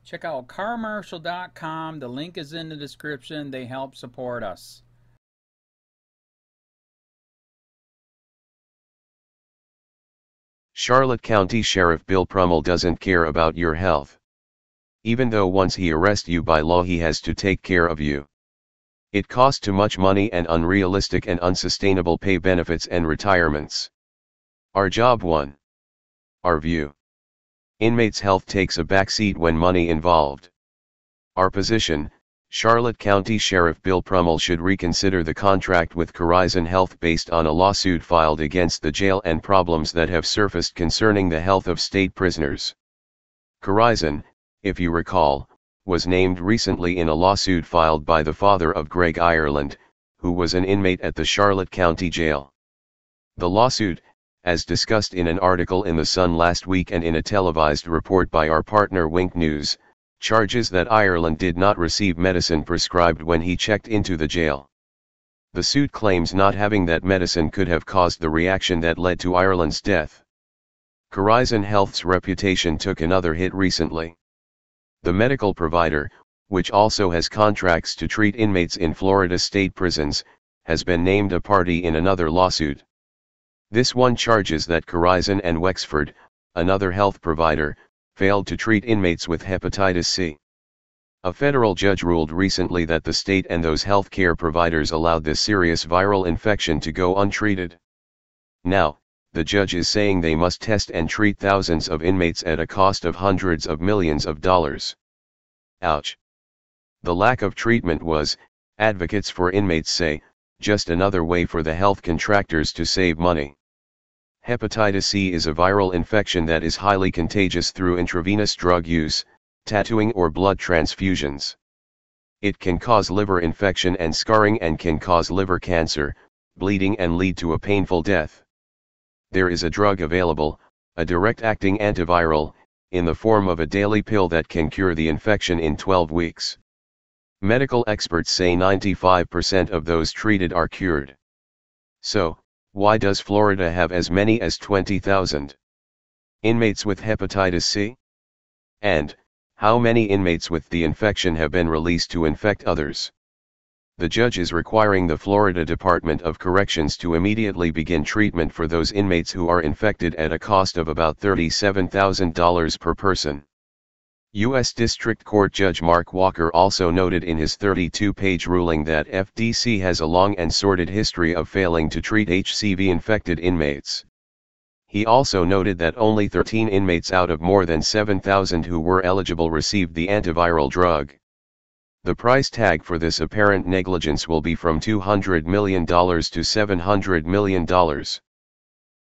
Check out carmarshal.com. The link is in the description. They help support us. Charlotte County Sheriff Bill Prummell doesn't care about your health. Even though once he arrests you by law he has to take care of you. It costs too much money and unrealistic and unsustainable pay benefits and retirements. Our job 1. Our view. Inmates' health takes a backseat when money involved. Our position, Charlotte County Sheriff Bill Prummell should reconsider the contract with Corizon Health based on a lawsuit filed against the jail and problems that have surfaced concerning the health of state prisoners. Corizon, if you recall, was named recently in a lawsuit filed by the father of Greg Ireland, who was an inmate at the Charlotte County Jail. The lawsuit, as discussed in an article in The Sun last week and in a televised report by our partner Wink News, charges that Ireland did not receive medicine prescribed when he checked into the jail. The suit claims not having that medicine could have caused the reaction that led to Ireland's death. Corizon Health's reputation took another hit recently. The medical provider, which also has contracts to treat inmates in Florida state prisons, has been named a party in another lawsuit. This one charges that Corizon and Wexford, another health provider, failed to treat inmates with hepatitis C. A federal judge ruled recently that the state and those health care providers allowed this serious viral infection to go untreated. Now, the judge is saying they must test and treat thousands of inmates at a cost of hundreds of millions of dollars. Ouch. The lack of treatment was, advocates for inmates say, just another way for the health contractors to save money. Hepatitis C is a viral infection that is highly contagious through intravenous drug use, tattooing or blood transfusions. It can cause liver infection and scarring and can cause liver cancer, bleeding and lead to a painful death. There is a drug available, a direct-acting antiviral, in the form of a daily pill that can cure the infection in 12 weeks. Medical experts say 95% of those treated are cured. So, why does Florida have as many as 20,000 inmates with hepatitis C? And, how many inmates with the infection have been released to infect others? The judge is requiring the Florida Department of Corrections to immediately begin treatment for those inmates who are infected at a cost of about $37,000 per person. U.S. District Court Judge Mark Walker also noted in his 32-page ruling that FDC has a long and sordid history of failing to treat HCV-infected inmates. He also noted that only 13 inmates out of more than 7,000 who were eligible received the antiviral drug. The price tag for this apparent negligence will be from $200 million to $700 million.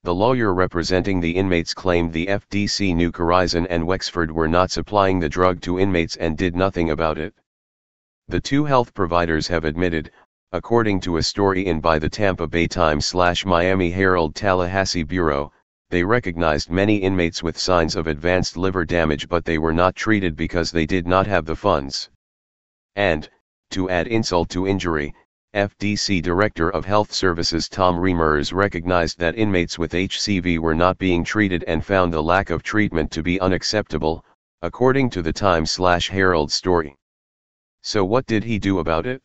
The lawyer representing the inmates claimed the FDC knew Corizon and Wexford were not supplying the drug to inmates and did nothing about it. The two health providers have admitted, according to a story in by the Tampa Bay Times/Miami Herald Tallahassee Bureau, they recognized many inmates with signs of advanced liver damage but they were not treated because they did not have the funds. And, to add insult to injury, FDC Director of Health Services Tom Reimers recognized that inmates with HCV were not being treated and found the lack of treatment to be unacceptable, according to the Times/Herald story. So what did he do about it?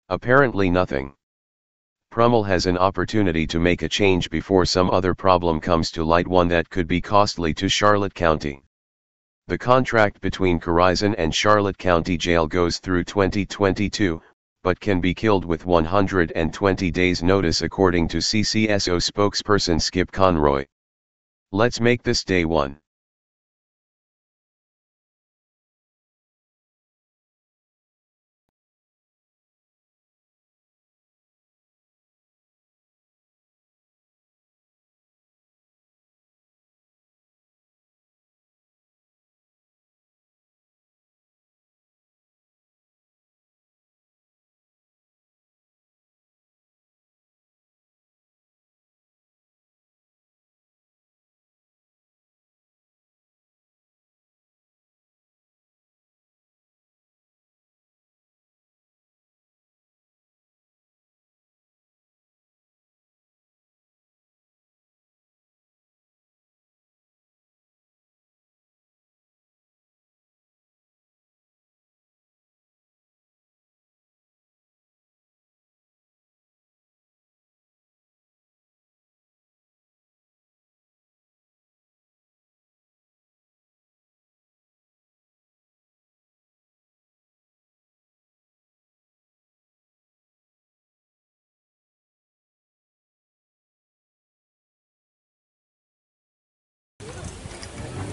Apparently nothing. Prummell has an opportunity to make a change before some other problem comes to light, one that could be costly to Charlotte County. The contract between Corizon and Charlotte County Jail goes through 2022, but can be killed with 120 days notice according to CCSO spokesperson Skip Conroy. Let's make this day one.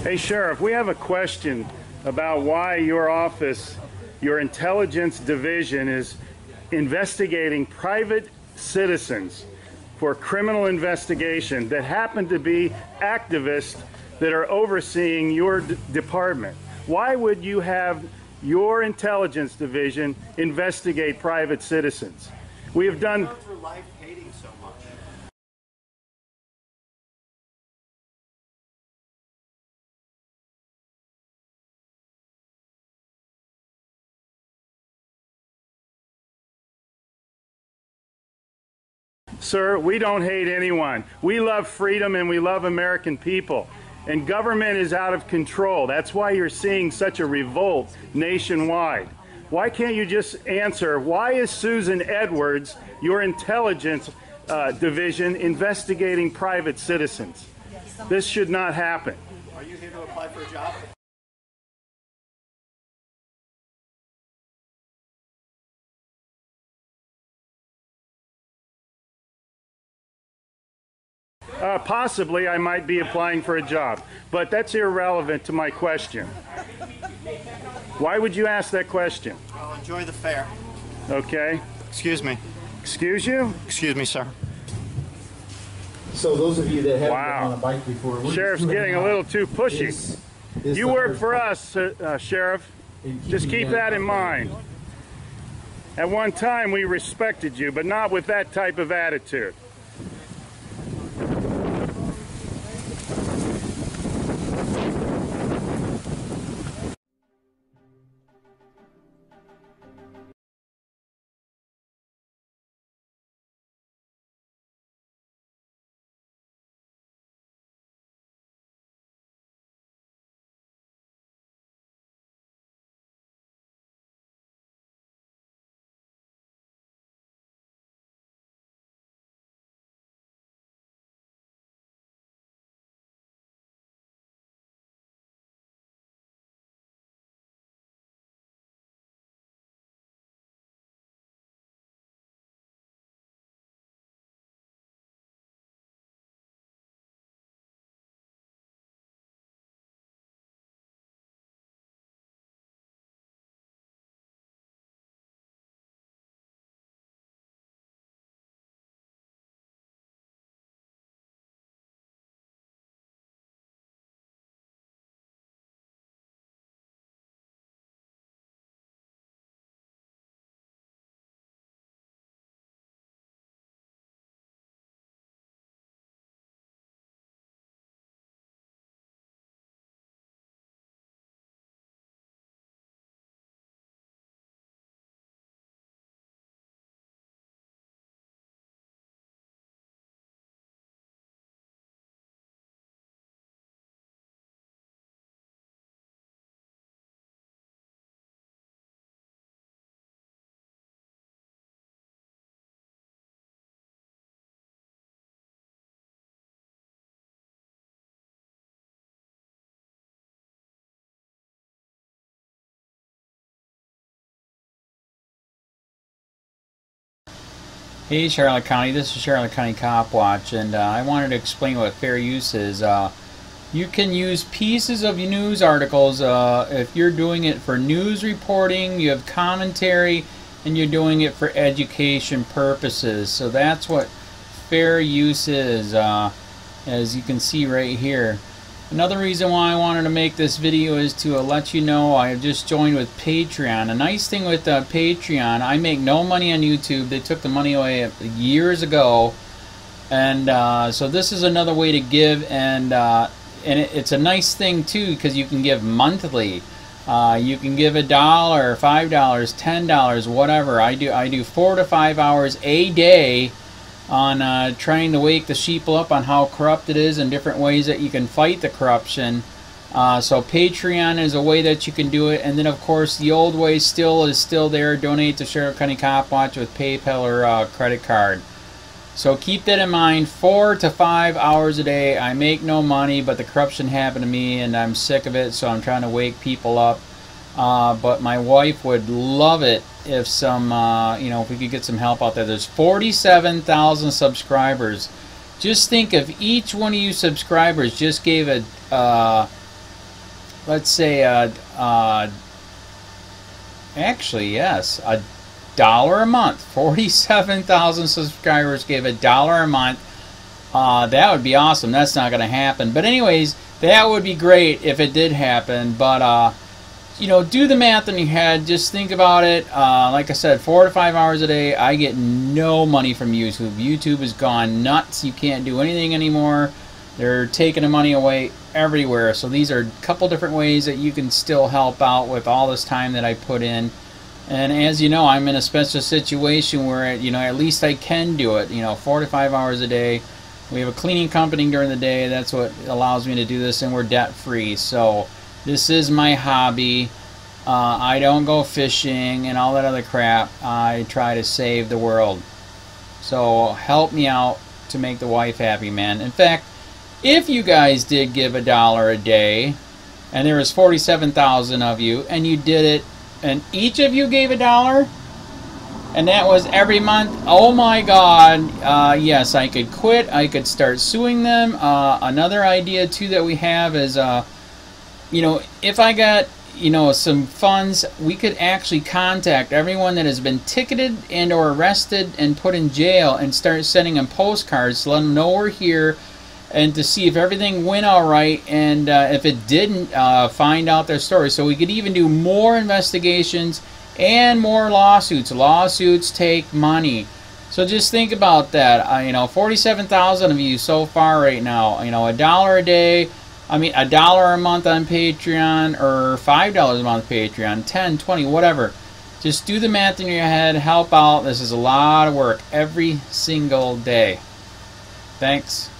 Hey, Sheriff, we have a question about why your office, your intelligence division, is investigating private citizens for criminal investigation that happen to be activists that are overseeing your department. Why would you have your intelligence division investigate private citizens? We have done... for life hating so much. Sir, we don't hate anyone. We love freedom and we love American people. And government is out of control. That's why you're seeing such a revolt nationwide. Why can't you just answer, why is Susan Edwards, your intelligence division, investigating private citizens? This should not happen. Are you here to apply for a job? Possibly I might be applying for a job, but that's irrelevant to my question. Why would you ask that question? Well, enjoy the fair. Okay. Excuse me. Excuse you? Excuse me, sir. So those of you that haven't Wow. been on a bike before, we're Sheriff's just getting a little too pushy. You work for us, Sheriff. Just keep that in mind. At one time we respected you, but not with that type of attitude. Hey Charlotte County, this is Charlotte County Cop Watch, and I wanted to explain what fair use is. You can use pieces of news articles if you're doing it for news reporting, you have commentary, and you're doing it for education purposes. So that's what fair use is, as you can see right here. Another reason why I wanted to make this video is to let you know I have just joined with Patreon. A nice thing with Patreon, I make no money on YouTube. They took the money away years ago, and so this is another way to give, and it's a nice thing too because you can give monthly. You can give $1, $5, $10, whatever. I do 4 to 5 hours a day on trying to wake the sheep up on how corrupt it is and different ways that you can fight the corruption. So Patreon is a way that you can do it, and then of course the old way is still there. Donate to Sheriff County Cop Watch with PayPal or credit card. So keep that in mind. 4 to 5 hours a day. I make no money, but the corruption happened to me and I'm sick of it, so I'm trying to wake people up. But my wife would love it if some, if we could get some help out there. There's 47,000 subscribers, just think if each one of you subscribers just gave a, let's say, actually, yes, $1 a month. 47,000 subscribers gave $1 a month. That would be awesome. That's not going to happen. But anyways, that would be great if it did happen. But, you know, do the math in your head. Just think about it. Like I said, 4 to 5 hours a day. I get no money from YouTube. YouTube has gone nuts. You can't do anything anymore. They're taking the money away everywhere. So these are a couple different ways that you can still help out with all this time that I put in. And as you know, I'm in a special situation where, you know, at least I can do it. You know, 4 to 5 hours a day. We have a cleaning company during the day. That's what allows me to do this, and we're debt-free. So this is my hobby. I don't go fishing and all that other crap. I try to save the world. So help me out to make the wife happy, man. In fact, if you guys did give $1 a day, and there was 47,000 of you, and you did it, and each of you gave $1, and that was every month, oh my God, yes, I could quit. I could start suing them. Another idea, too, that we have is, you know, if I got, you know, some funds, we could actually contact everyone that has been ticketed and or arrested and put in jail and start sending them postcards to let them know we're here and to see if everything went all right, and if it didn't, find out their story. So we could even do more investigations and more lawsuits. Lawsuits take money. So just think about that. You know, 47,000 of you so far right now. You know, $1 a day. I mean, $1 a month on Patreon, or $5 a month Patreon, 10, 20, whatever. Just do the math in your head. Help out. This is a lot of work every single day. Thanks.